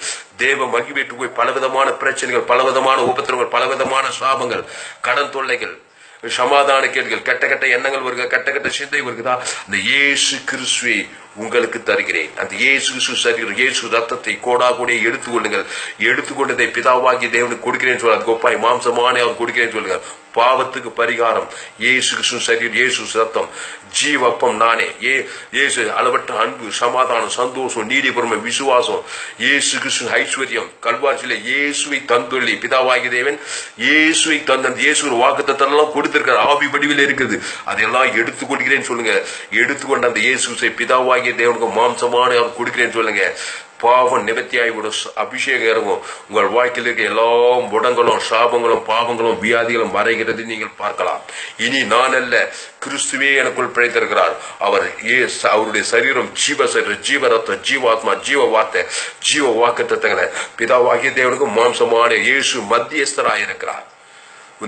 தேவ மகிழ்வேற்று போய் பலவிதமான பிரச்சனைகள், பலவிதமான உபத்திரங்கள், பலவிதமான சாபங்கள், கடன் தொல்லைகள், சமாதான கேள்விகள், கெட்ட எண்ணங்கள் வருக, கெட்ட சிந்தை வருகுதா? இந்த இயேசு கிறிஸ்துவை உங்களுக்கு தருகிறேன். அந்த இயேசு சரீரம் இயேசு ரத்தத்தை கோடா கூட எடுத்துக்கொள்ளுங்கள். எடுத்துக்கொண்டதை பிதாவாகிய தேவனுக்கு கொடுக்கிறேன்னு சொல்லுங்க. கொப்பாய் மாம்சமான அவர் கொடுக்கிறேன்னு சொல்லுங்க. பாவத்துக்கு பரிகாரம் இயேசு கிறிஸ்து சரீரம் இயேசு ரத்தம். ஜீவப்பம் நானே. இயேசு அளவற்ற அன்பு, சமாதானம், சந்தோஷம், நீதி, பொறுமை, விசுவாசம், இயேசு கிறிஸ்து ஐஸ்வர்யம். கல்வாரியில இயேசுவை தந்துள்ளி பிதாவாகிய தேவன் இயேசுவை தந்த இயேசு வாக்குத்தத்தெல்லாம் கொடுத்திருக்காரு. ஆவி வடிவில் இருக்குது. அதெல்லாம் எடுத்துக்கொள்கிறேன்னு சொல்லுங்க. எடுத்துக்கொண்ட அந்த இயேசு பிதாவாகிய தேவனுக்கு மாம்சமான அவர் கொடுக்கிறேன்னு சொல்லுங்க. பாவம் நிவர்த்தியாகி அபிஷேகம் இறங்கும். உங்கள் வாழ்க்கையில் இருக்க எல்லா முடங்களும், சாபங்களும், பாவங்களும், வியாதிகளும் மறைகிறது நீங்கள் பார்க்கலாம். இனி நான் அல்ல, கிறிஸ்துவே எனக்குள் பிழைத்திருக்கிறார். அவருடைய சரீரம் ஜீவ சரீரம், ஜீவ ரத்தம், ஜீவாத்மா, ஜீவ வார்த்தை, ஜீவ வாக்குத்தத்தங்களை பிதாவாகிய தேவனுக்கு மாம்சமான இயேசு மத்தியஸ்தராக இருக்கிறார்.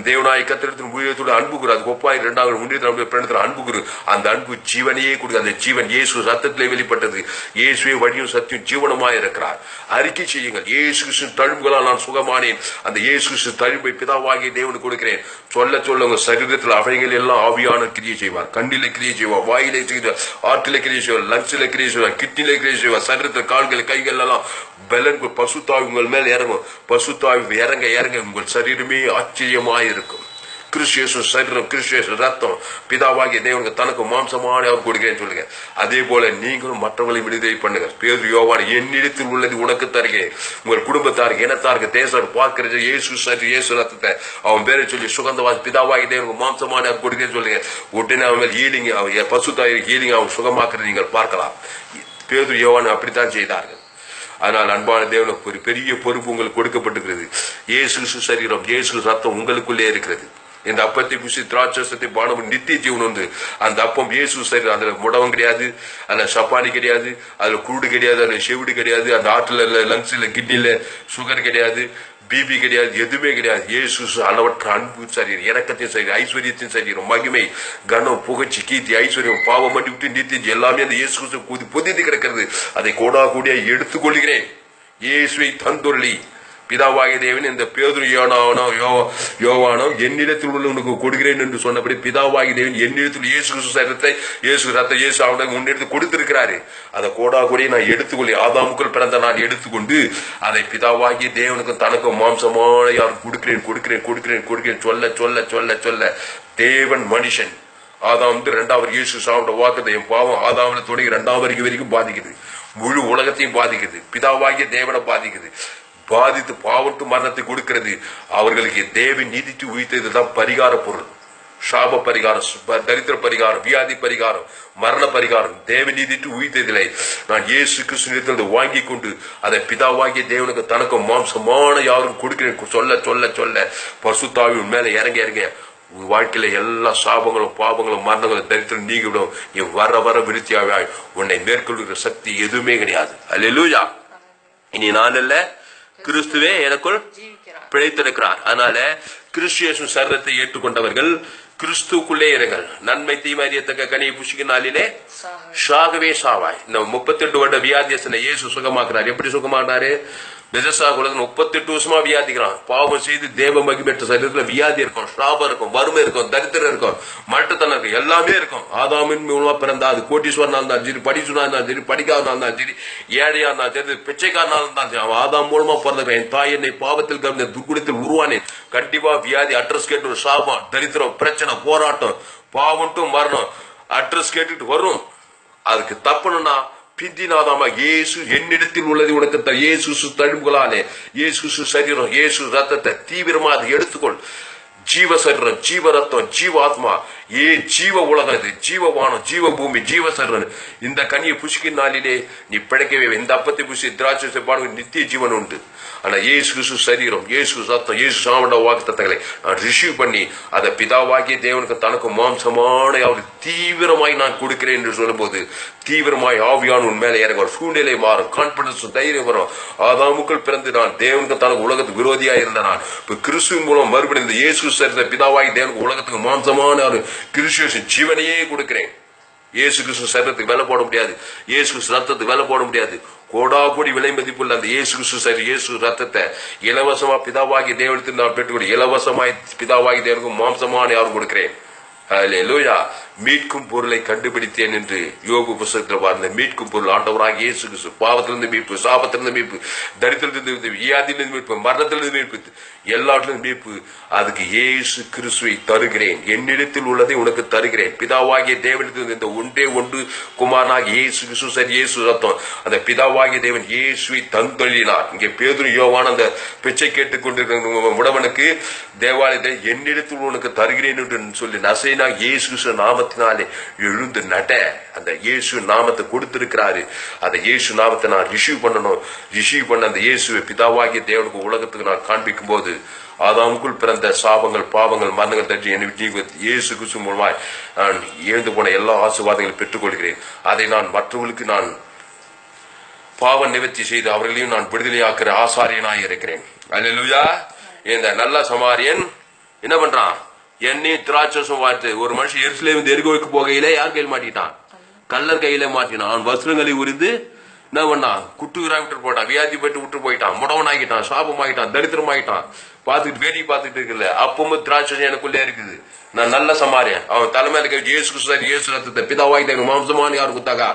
தேவனாய் கத்திரத்தின் ஊழியத்தோடு அன்பு குரு. அது ஒப்பாய் 2 அன்பு குரு. அந்த அன்பு ஜீவனையே கொடுக்க. அந்த ஜீவன் இயேசு ரத்தத்திலே வெளிப்பட்டது. இயேசுவே வழியும் சத்தியம் ஜீவனமாய் இருக்கிறார். அறிக்கை செய்யுங்கள். இயேசு கிறிஸ்து தழும்புகளால் நான் சுகமானேன். அந்த இயேசு கிறிஸ்து தழும்பை பிதாவாகிய தேவனுக்கு கொடுக்கிறேன். சொல்ல சொல்ல உங்க சரீரத்தில் அவைகள் எல்லாம் ஆவியான கிரியை செய்வார். கண்ணில கிரியை செய்வார், வாயிலை செய்வார், ஆற்றில கிரியை செய்வார், லங்ஸில கிரியை செய்வார், கிட்னில கிரியை செய்வார். சரீரத்தில் கால்கள் கைகள் எல்லாம் பலன் பசுத்தாவி உங்கள் மேல் இறங்கும். பசுத்தாவி இறங்க இறங்க உங்கள் சரீரமே ஆச்சரியமாய் இருக்கும். கிறிஸ்து சரீரம், கிறிஸ்து ரத்தம் பிதாவாகிய தேவனுக்கு தனக்கு மாம்சமான அவர் கொடுக்கிறேன்னு சொல்லுங்க. அதே போல நீங்களும் மற்றவங்களை விடுதலை பண்ணுங்க. பேதுரு யோவான் என்னிடத்தில் உள்ளது உனக்கு தருகிறேன். உங்கள் குடும்பத்தாருக்கு, இனத்தாருக்கு, தேசர் பார்க்கிறது இயேசு சரீரம் இயேசு ரத்தத்தை அவன் பேரை சொல்லி சுகந்தவாசி பிதாவாகிய தேவனுக்கு மாம்சமான அவர் கொடுக்கிறேன்னு சொல்லுங்க. உடனே அவன் மேல் ஹீலிங், பசுத்தாய் ஹீலிங் அவன் சுகமாக்குறது நீங்கள் பார்க்கலாம். பேதுரு யோவான் அப்படித்தான் செய்தார்கள். ஆனால் அன்பான தேவனுக்கு ஒரு பெரிய பொறுப்பு உங்களுக்கு கொடுக்கப்பட்டிருக்கிறது. இயேசு சரீரம் இயேசு ரத்தம் உங்களுக்குள்ளே இருக்கிறது. இந்த அப்பத்தை புசி திராட்சத்தை பானம் நித்திய ஜீவன் உண்டு. அந்த அப்பம் இயேசு சரீரம். அதுல முடவம் கிடையாது, அதுல சப்பானி கிடையாது, அதுல குருடு கிடையாது, அதுல செவிடு கிடையாது, அந்த ஆற்றுல லங்ஸ்ல கிட்னில சுகர் கிடையாது, பிபி கிடையாது, எதுவுமே கிடையாது. இயேசு அளவற்ற அன்பு சரீரம், இறக்கத்தின் சரீரம், ஐஸ்வர்யத்தின் சரீரம், மகிமை, கனம், புகழ்ச்சி, கீர்த்தி, ஐஸ்வர்யம், பாவம் மண்டி விட்டு நித்திய எல்லாமே அந்த இயேசு பொதிந்து கிடக்கிறது. அதை கோடா கூடிய எடுத்துக்கொள்கிறேன். இயேசுவை தந்துள்ளி பிதாவாகிய தேவன் இந்த பேதுரு யோவானோ என்னிடத்தில் உள்ள உனக்கு கொடுக்கிறேன் என்று சொன்னபடி பிதாவாகிய தேவன் என்னிடத்தில் இயேசு சரீரத்தை இயேசு ரத்த இயேசு அவனுக்கு முன்னெடுத்து கொடுத்திருக்கிறாரு. அதை கோடா கூடிய நான் எடுத்துக்கொள்ளி ஆதாமுக்குள் பிறந்த நான் எடுத்துக்கொண்டு அதை பிதாவாகிய தேவனுக்கு தனக்கு மாம்சமான யார் கொடுக்கிறேன் கொடுக்கிறேன் கொடுக்கிறேன் கொடுக்கிறேன் சொல்ல சொல்ல சொல்ல சொல்ல தேவன் மனுஷன் ஆதாம் 2வது இயேசு சாப்பிட்ட வாக்குத்தையும் பாவம் ஆதாமில் தொடங்கி 2வது வரைக்கும் பாதிக்குது. முழு உலகத்தையும் பாதிக்குது. பிதாவாகிய தேவனை பாதிக்குது. பாதித்து பாவத்து மரணத்தை கொடுக்கிறது. அவர்களுக்கு தேவன் நீதித்து உயிர்த்ததுதான் பரிகார பொருள். சாப பரிகாரம், தரித்திர பரிகாரம், வியாதி பரிகாரம், மரண பரிகாரம். தேவன் நீதிட்டு உயிர்த்ததில்லை. நான் இயேசு கிறிஸ்து வாங்கி கொண்டு அதை பிதாவாகிய தேவனுக்கு தனக்கு மாம்சமான யாரும் கொடுக்கிறேன் சொல்ல சொல்ல சொல்ல பரிசுத்தாவி உன் மேல இறங்க இறங்க உன் வாழ்க்கையில எல்லா சாபங்களும் பாவங்களும் மரணங்களும் தரித்திரம் நீங்கிவிடும். நீ வர வர விருத்தியாவாய். உன்னை மேற்கொள்கிற சக்தி எதுவுமே கிடையாது. அல்லேலூயா. இனி நான் அல்ல, கிறிஸ்துவே எனக்குள் பிழைத்திருக்கிறார். அதனால கிறிஸ்து சரீரத்தை ஏற்றுக்கொண்டவர்கள் கிறிஸ்துக்குள்ளே இருங்கள். நன்மை தீமை அறியத்தக்க கனியை புசிக்கும் நாளிலே சாகவே சாவாய். இந்த 38 வருட வியாதியஸ்தனை இயேசு சுகமாக்குறார். எப்படி சுகமாக்குறாரு? பெதெஸ்தா குளத்துல 38 வருஷமா வியாதிக்கிறான். பாவம் செய்து தேவ மகிமையற்ற சரீரத்துல வியாதி இருக்கும், சாபம் இருக்கும், வறுமை இருக்கும், தரித்திரம் இருக்கும், மட்டத்தனம் இருக்கும், எல்லாமே இருக்கும். ஆதாமின் மூலமா பிறந்தா அது கோட்டீஸ்வரனா இருந்தாலும் சரி, படிச்சுனா இருந்தாலும் சரி, படிக்காதனா இருந்தாலும் சரி, ஏழையா இருந்தாலும் சரி, பிச்சைக்காரனா இருந்தாலும் சரி, அவன் ஆதாம் மூலமா பிறந்தவன். என் தாய் என்னை பாவத்தில் கலந்த துர்குணத்தில் உருவானேன். கண்டிப்பா வியாதி, அட்ரஸ் கேட்டு ஒரு சாபம், தரித்திரம், பிரச்சனை, போராட்டம், பாவம், மரணம் அட்ரஸ் கேட்டுட்டு வரும். அதுக்கு தப்புனா பிந்தினாதாமா இயேசு என்னிடத்தில் உள்ளது உனக்கு இயேசு தழும்புகளாலே இயேசு சரீரம் இயேசு ரத்தத்தை தீவிரமா அதை எடுத்துக்கொள். ஜீவ சரீரம், ஜீவ ரத்தம், ஜீவாத்மா, ஜீவ உலகம், இது ஜீவவானம், ஜீவ பூமி, ஜீவ சரீரம். இந்த கனியை புசிக்கும் நாளிலே நீ பிழைக்கவே. இந்த அப்பத்தை புசி திராட்சை பாடு நித்திய ஜீவன் உண்டு. ஆனா இயேசு சரீரம், இயேசு ரத்தம், இயேசு சாமண்ட வாக்குத்தத்தங்களை நான் ரிசீவ் பண்ணி அதை பிதாவாகிய தேவனுக்கு தனக்கு மாம்சமான அவர் தீவிரமாய் நான் கொடுக்கிறேன் என்று சொல்லும் போது தீவிரமாய் ஆவியான உன் மேல இறங்க சூழ்நிலை மாறும், கான்பிடன்ஸ் தைரியம் வரும். ஆதாமுக்குள் பிறந்து நான் தேவனுக்கு தனக்கு உலகத்துக்கு விரோதியாக இருந்த நான் இப்ப கிறிஸ்துவின் மூலம் மறுபடியும் இந்த இயேசு சரீரத்தை பிதாவாகி தேவனுக்கு உலகத்துக்கு மாம்சமான ஒரு கிறிஸ்து ஜீவனையே கொடுக்கிறேன். இயேசு கிறிஸ்து சரீரத்துக்கு வேலை போட முடியாது, இயேசு கிறிஸ்து ரத்தத்துக்கு வேலை போட முடியாது. கோடா கோடி விலை மதிப்புள்ள அந்த இயேசு கிறிஸ்து சரி இயேசு ரத்தத்தை இலவசமா பிதாவாகி தேவனத்தில் நான் பெற்றுக்கொண்டு இலவசமாய் பிதாவாகி தேவனுக்கு மாம்சமான யாரும் கொடுக்கிறேன். ஹல்லேலூயா. மீட்கும் பொருளை கண்டுபிடித்தேன் என்று யோபு புத்தகத்தில் வாழ்ந்த மீட்கும் பொருள் ஆண்டவராக இயேசு கிறிஸ்து. பாவத்திலிருந்து மீட்பு, சாபத்திலிருந்து மீட்பு, தரித்திரத்திலிருந்து மீட்பு, வியாதியிலிருந்து மீட்பு, மரணத்திலிருந்து மீட்பு, எல்லாத்திலிருந்து மீட்பு. அதுக்கு இயேசு கிறிஸ்துவை தருகிறேன், என்னிடத்தில் உள்ளதை உனக்கு தருகிறேன். பிதாவாகிய தேவனிடத்தில் இந்த ஒன்றே ஒன்று குமாரனாகிய இயேசு கிறிஸ்து, சரி இயேசு ரத்தம். அந்த பிதாவாகிய தேவன் இயேசுவை தந்தளினார். இங்கே பேதுரு யோவான் அந்த பிச்சை கேட்டுக் கொண்டிருக்கிற உடவனுக்கு தேவாலயத்தை என்னிடத்தில் உனக்கு தருகிறேன் என்று சொல்லி நசைனா இயேசு கிறிஸ்து நாமத்தினாலே எழுந்து நட. அந்த இயேசு நாமத்தை கொடுத்திருக்கிறாரு. அந்த இயேசு நாமத்தை நான் ரிசீவ் பண்ணணும். ரிசீவ் பண்ண அந்த இயேசுவை பிதாவாகிய தேவனுக்கு உலகத்துக்கு நான் காண்பிக்கும் போது ஆதாமுக்குள் பிறந்த சாபங்கள், பாவங்கள், மரணங்கள் தட்டி இயேசு கிறிஸ்து மூலமாய் நான் எழுந்து போன எல்லா ஆசீர்வாதங்களையும் பெற்றுக் கொள்கிறேன். அதை நான் மற்றவர்களுக்கு நான் பாவ நிவர்த்தி செய்து அவர்களையும் நான் விடுதலையாக்குற ஆசாரியனாய் இருக்கிறேன். அல்லேலூயா. இந்த நல்ல சமாரியன் என்ன பண்றான்? எண்ணெய் திராட்சம் பார்த்து ஒரு மனுஷன் எருசலேமிலிருந்து எரிகோவுக்கு போகையிலே யார் கையில் மாட்டிட்டான்? கல்லர் கையில மாட்டினான். அவன் வஸ்திரங்களை உரிந்து என்ன பண்ணான்? குட்டுகிறா விட்டு போட்டான். வியாதி பட்டு விட்டு போயிட்டான். முடவன் ஆகிட்டான், சாபம் ஆகிட்டான், தரித்திரம் ஆகிட்டான். பார்த்துட்டு வேடி பார்த்துட்டு இருக்குல்ல. அப்பவும் திராட்சை எனக்குள்ளே இருக்குது. நான் நல்ல சமாரியன். அவன் தலைமையில இயேசு கிறிஸ்து, இயேசு ரத்தத்தை பிதாவாகி மாம்சமான யாரு குத்தாக்கா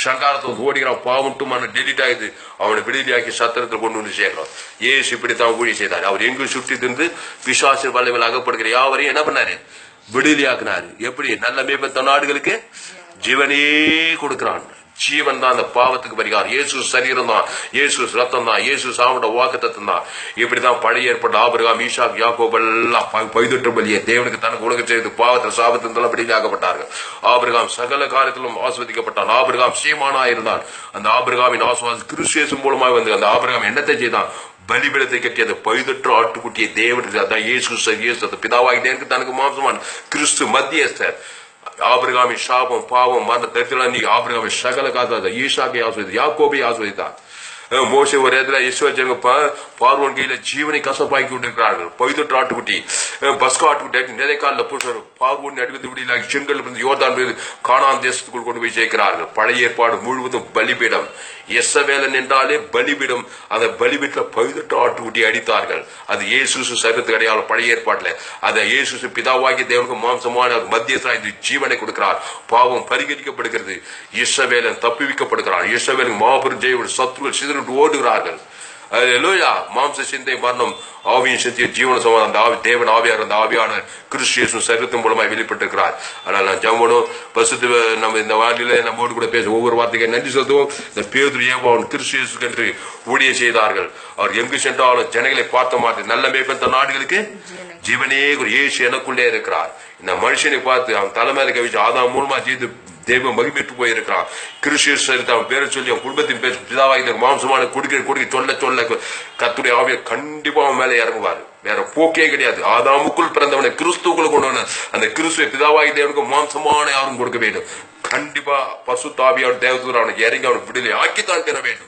சங்காரத்தை ஓடிக்கிறான். பாவம்ட்டுமான டெலிட் ஆகுது. அவனை விடுதலையாக்கி சத்திரத்தில் கொண்டு வந்து சேர்க்கிறான். இயேசு இப்படித்தான் ஊழி செய்தார். அவர் எங்கு சுற்றி திருந்து பிசாசு வலைவில் அகப்படுகிற யாவரையும் என்ன பண்ணாரு? விடுதலையாக்குனாரு. எப்படி? நல்ல மேம்பட்ட நாடுகளுக்கு ஜீவனே கொடுக்கிறான். ஜீவன் தான் அந்த பாவத்துக்கு பரிகாரம். இயேசு சரீரம் தான், இயேசு ரத்தம் தான், இயேசு சாவோட வாக்குத்தத்தம் தான். இப்படிதான் பழைய ஏற்பட்ட ஆபிரகாம், ஈசாக், யாக்கோபு எல்லாம் பைதொற்று பலியை தேவனுக்கு தனக்கு உலக செய்து பாவத்தில் சாபத்தின் விடுதலையாக்கப்பட்டார்கள். ஆபிரகாம் சகல காரியத்திலும் ஆஸ்வதிக்கப்பட்டான். ஆபிரகாம் சீமானா இருந்தான். அந்த ஆபிரகாமின் ஆசுவாசம் கிறிஸ்து மூலமாக வந்து அந்த ஆபிரகாம் என்னத்தை செய்தான்? பலிபீடத்தை கட்டி அந்த பைதொற்று ஆட்டுக்குட்டியை தேவனுக்கு அதான் இயேசு பிதாவாகி தேவனுக்கு தனக்கு மாம்சமான கிறிஸ்து மத்தியஸ்தர். ஆபிரகாமின் சாபம், பாவம், மரண தரித்திரம் நீ ஆபிரகாமின் சகல காத்தாத ஈசாக்கை ஆஸ்வதித்தார், யாக்கோபை ஆஸ்வதித்தார். மோசே ஒரு இடத்துல இஸ்ரவேல் பார்வோன் கையில ஜீவனை கசப்பாக்கி கொண்டிருக்கிறார்கள். பைதொற்று ஆட்டுக்குட்டி, பஸ்கா ஆட்டுக்குட்டி நிலைக்கால புருஷர் பார்வோன் அடிவத்து விடியலாகி செங்கல் யோர்தான் கானான் தேசத்துக்குள் கொண்டு போய் சேர்க்கிறார்கள். பழைய ஏற்பாடு முழுவதும் பலிபீடம். எசவேலன் என்றாலே பலிபீடம். அந்த பலிபீடத்துல பைதொற்று ஆட்டுக்குட்டி அடித்தார்கள். அது இயேசு சரீரத்துக்கு அடையாளம். பழைய ஏற்பாட்டுல அதை இயேசு பிதாவாகி தேவனுக்கு மாம்சமான மத்தியஸ்தா இந்த ஜீவனை கொடுக்கிறார். பாவம் பரிகரிக்கப்படுகிறது. இஸ்ரவேலன் தப்புவிக்கப்படுகிறார். இஸ்ரவேலன் மாபெரும் ஜெயம் சத்துருகள் சிதறு ஓடுகிறார்கள். அல்லேலூயா. மாம்ச சிந்தை மரணம் ஆவியின் சத்திய ஜீவன சமாதானம் அந்த ஆவி தேவன் ஆவியார் அந்த ஆவியான கிறிஸ்து சரீரத்தின் மூலமாக வெளிப்பட்டிருக்கிறார். அதனால நான் ஜெபம் பசுத்து நம்ம இந்த வார்த்தையில நம்மோடு கூட பேச ஒவ்வொரு வார்த்தைக்கு நன்றி செலுத்துவோம். இந்த பேதுரு யோவான் கிறிஸ்து என்று ஊழிய செய்தார்கள். அவர் எங்கு சென்றாலும் ஜனங்களை பார்த்த மாட்டேன் நல்ல மேய்ப்பன் நாடுகளுக்கு ஜீவனே இயேசு எனக்குள்ளே இருக்கிறார். இந்த மனுஷனை பார்த்து அவன் தலைமையில கவிச்சு ஆதாம் மூலமா செய்து தெய்வம் மகிழ்ச்சிட்டு போயிருக்கிறான். கிறிஸ்து அவன் பேரை சொல்லி அவன் குடும்பத்தின் பேர் பிதாவாக மாம்சமான கொடுக்க சொல்ல சொல்ல கர்த்தருடைய ஆவியார் கண்டிப்பா அவன் மேல இறங்குவார். வேற போக்கே கிடையாது. ஆதாமுக்குள் பிறந்தவனை கிறிஸ்துக்குள்ள கொண்டு வந்த அந்த கிறிஸ்துவ பிதாவாகி தேவனுக்கு மாம்சமான யாரும் கொடுக்க வேண்டும். கண்டிப்பா பசுத்த ஆவியார் தேவதூர் அவனுக்கு இறங்கி அவனுக்கு விடுதலை ஆக்கித்தான் தர வேண்டும்.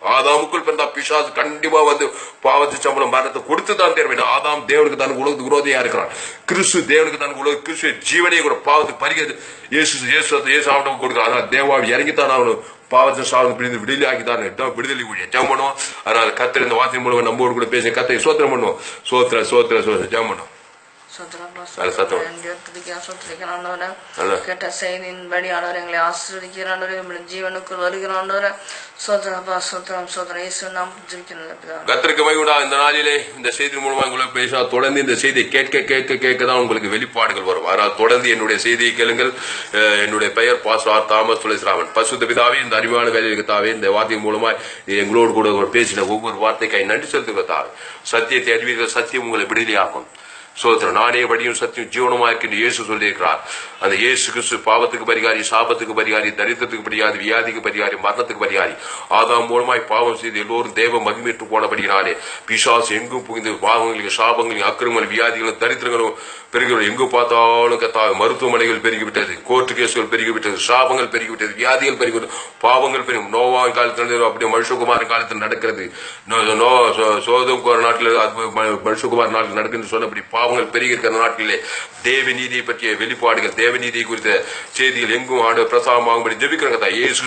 ஆதாமுக்குள் பிறந்த பிசாசு கண்டிப்பா வந்து பாவத்து சம்பளம் மரணத்தை கொடுத்து தான் தேர வேண்டும். ஆதாம் தேவனுக்கு தனக்கு உலகத்துக்கு விரோதியா இருக்கிறான். கிறிஸ்து தேவனுக்கு தனக்கு உலக கிறிஸ்து ஜீவனையை கூட பாவத்துக்கு பறிக்கிறது இயேசு ஆவட்டம் கொடுக்கிறான். அதனால தேவாவி இறங்கித்தான் அவனு பாவத்தை சாவு பிரிந்து விடுதலை ஆக்கித்தான் விடுதலை ஊழிய ஜெபம் பண்ணுவோம். அதனால கத்திர இந்த வார்த்தை மூலம் நம்மோடு கூட பேசி கத்தை சோத்திரம் பண்ணுவோம். சோத்திர ஜெபம் பண்ணுவோம். கேட்ட செய்தியின்படி ஆண்டவர் எங்களை ஆசீர்வதிக்கிறார். ஜீவனுக்குள் வருகிறார். கர்த்தருக்கு மகிமை. இந்த நாளிலே இந்த செய்தி மூலமா உங்களுக்கு பேச தொடர்ந்து இந்த செய்தியை கேட்க தான் உங்களுக்கு வெளிப்பாடுகள் வரும். ஆனால் தொடர்ந்து என்னுடைய செய்தியை கேளுங்கள். என்னுடைய பெயர் பாஸ்டர் தாமஸ் துளசிராமன். பசுத்த பிதாவே, இந்த அறிவான வேலைக்கு தாவே, இந்த வார்த்தை மூலமா எங்களோடு கூட பேசின ஒவ்வொரு வார்த்தைக்காய் நன்றி செலுத்துவதால் சத்தியத்தை அறிவீர்கள். சத்தியம் உங்களை விடுதலையாகும். சோதரன் நானே வழியும் சத்தியம் ஜீவனமா இருக்கின்ற இயேசு சொல்லியிருக்கிறார். அந்த இயேசு கிறிஸ்து பாவத்துக்கு பரிகாரி, சாபத்துக்கு பரிகாரி, தரித்திரத்துக்கு பரிகாரி, வியாதிக்கு பரிகாரி, மரணத்துக்கு பரிகாரி. ஆதாம் மூலமாய் பாவம் செய்து எல்லோரும் தேவ மகிமையற்று போனபடினாலே பிசாசு எங்கும் புகுந்து பாவங்களுக்கு, சாபங்களுக்கு, அக்கிரமங்கள், வியாதிகளும், தரித்திரங்களும் பெருகிவிட்டது. எங்கு பார்த்தாலும் மருத்துவமனைகள் பெருகிவிட்டது, கோர்ட்டு கேசுகள் பெருகிவிட்டது, சாபங்கள் பெருகிவிட்டது, வியாதிகள் பெருகிவிட்டது, பாவங்கள் பெருகும். நோவான் காலத்தில் அப்படியே மனுஷகுமாரின் காலத்தில் நடக்கிறது. சோதம் நாட்டில் மனுஷகுமார் நாட்டில் நடக்குன்னு சொன்னபடி பாவங்கள் பெருகி இருக்கிற நாட்டிலே தேவ நீதியை பற்றிய வெளிப்பாடுகள், தேவ நீதியை குறித்த செய்திகள் எங்கும் ஆண்டு பிரசாரமாகும்படி ஜெபிக்கிறாங்க. இயேசு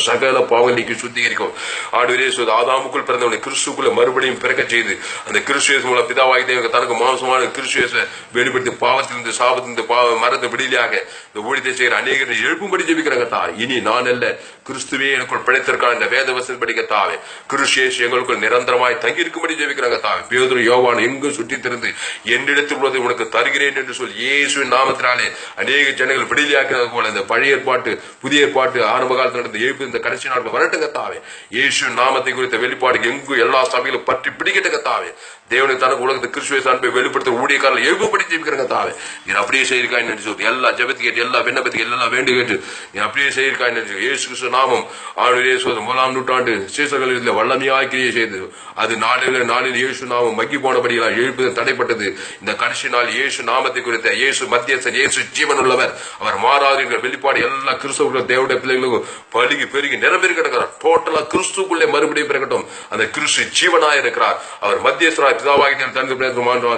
சகல பாவங்கள் நீக்கி சுத்திகரிக்கும். ஆண்டவரே இயேசு ஆதாமுக்குள் பிறந்தவனை கிறிஸ்துக்குள்ள மறுபடியும் பிறக்க செய்து அந்த கிறிஸ்து மூலம் பிதாவாகி தேவன் தனக்கு மாம்சமான கிறிஸ்து வெளிப்படுத்தி பாவத்திலிருந்து சாபத்திலிருந்து மறந்து விடுதலையாக இந்த ஊழியத்தை செய்கிற அநேகரை எழுப்பும்படி ஜெபிக்கிறாங்க. இனி நான் அல்ல, கிறிஸ்துவே எனக்குள் பிழைத்திருக்கான் இந்த வேத வசனம் படிக்கத்தாவே கிறிஸ்து எங்களுக்குள் நிரந்தரமாய் தங்கி இருக்கும்படி ஜெபிக்கிறாங்க. பேதுரு யோவான் எங்கும் சுற்றி திருந்து என்னிடத்தில் உள்ளதை உனக்கு தருகிறேன் என்று சொல்லி இயேசுவின் நாமத்தினாலே அநேக ஜனங்கள் விடுதலையாக்கிறது போல இந்த பழைய ஏற்பாட்டு புதிய ஏற்பாட்டு ஆரம்ப காலத்தில் நடந்த எழுப்பு இந்த கடைசி நாட்கள் வரட்டுங்கத்தாவே. இயேசுவின் நாமத்தை குறித்த வெளிப்பாடு எங்கும் எல்லா சபைகளும் பற்றி பிடிக்கட்டுங்கத்தாவே. தேவனுக்கு தனக்கு உலகத்தை கிறிஸ்துவை அன்பை வெளிப்படுத்த ஊழியக்காரர்கள் எழுப்பப்படி ஜெபிக்கிறாங்க தாவே. நீ அப்படியே செய்யிருக்காய் என்று சொல்லி எல்லா ஜெபத்தை கேட்டு எல்லா விண்ணப்பத்துக்கு எல்லாம் வேண்டு கேட்டு நீ அப்படியே செய்யிருக்காய் என்று இயேசு கிறிஸ்து நாமம் ஆண்டவரே இயேசு 1ஆம் நூற்றாண்டு சீசர்களில் வல்லமையாய் கிரியை செய்தது. அது நாளில் இயேசு நாமம் மக்கி போனபடியெல்லாம் எழுப்புதல் தடைப்பட்டது. இந்த கடைசி நாள் இயேசு நாமத்தை குறித்த இயேசு மத்தியஸ்தர், இயேசு ஜீவன் உள்ளவர், அவர் மாறாது என்ற வெளிப்பாடு எல்லா கிறிஸ்துவ தேவனுடைய பிள்ளைகளுக்கும் பழுகி பெருகி நிரம்பி கிடக்கிறார். டோட்டலா கிறிஸ்துக்குள்ளே மறுபடியும் பிறக்கட்டும். அந்த கிறிஸ்து ஜீவனாய் இருக்கிறார். அவர் மத்தியஸ்தராய் பிதாவாகி தனது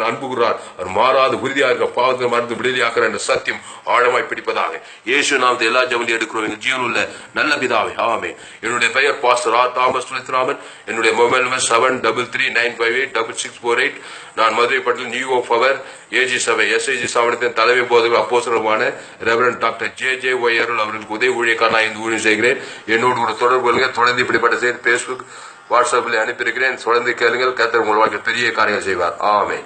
அன்புகிறார். அவர் மாறாது உறுதியாக இருக்கிற பாவத்தை மறந்து விடுதலையாக்குற என்ற சத்தியம் ஆழமாய் பிடிப்பதாக இயேசு நாமத்தை எல்லா ஜெபங்களையும் எடுக்கிறோம் எங்கள் ஜீவன் உள்ள நல்ல பிதாவே, ஆமென். என்னுடைய பெயர் பாஸ்டர் ஆர் தாமஸ் துளசிராமன். என்னுடைய மொபைல் நம்பர் 7339586648. நான் மதுரை பட்டில் நியூ ஆஃப் அவர் ஏஜி சபை SIG சாவணத்தின் தலைமை போதகர் அப்போஸ்தலருமான ரெவரண்ட் டாக்டர் JJY அருள் அவர்களுக்கு உதவி ஊழியக்காரனாக இந்த ஊழியம் செய்கிறேன். என்னோடு கூட தொடர்பு கொள்ளுங்கள். தொடர்ந்து இப்படிப்பட்ட செய்தி பேஸ்புக் வாட்ஸ்அப்பில் அனுப்பியிருக்கிறேன். தொடர்ந்து கேளுங்கள். கர்த்தர் உங்கள் வாழ்க்கை பெரிய காரியங்கள் செய்வார். ஆமென்.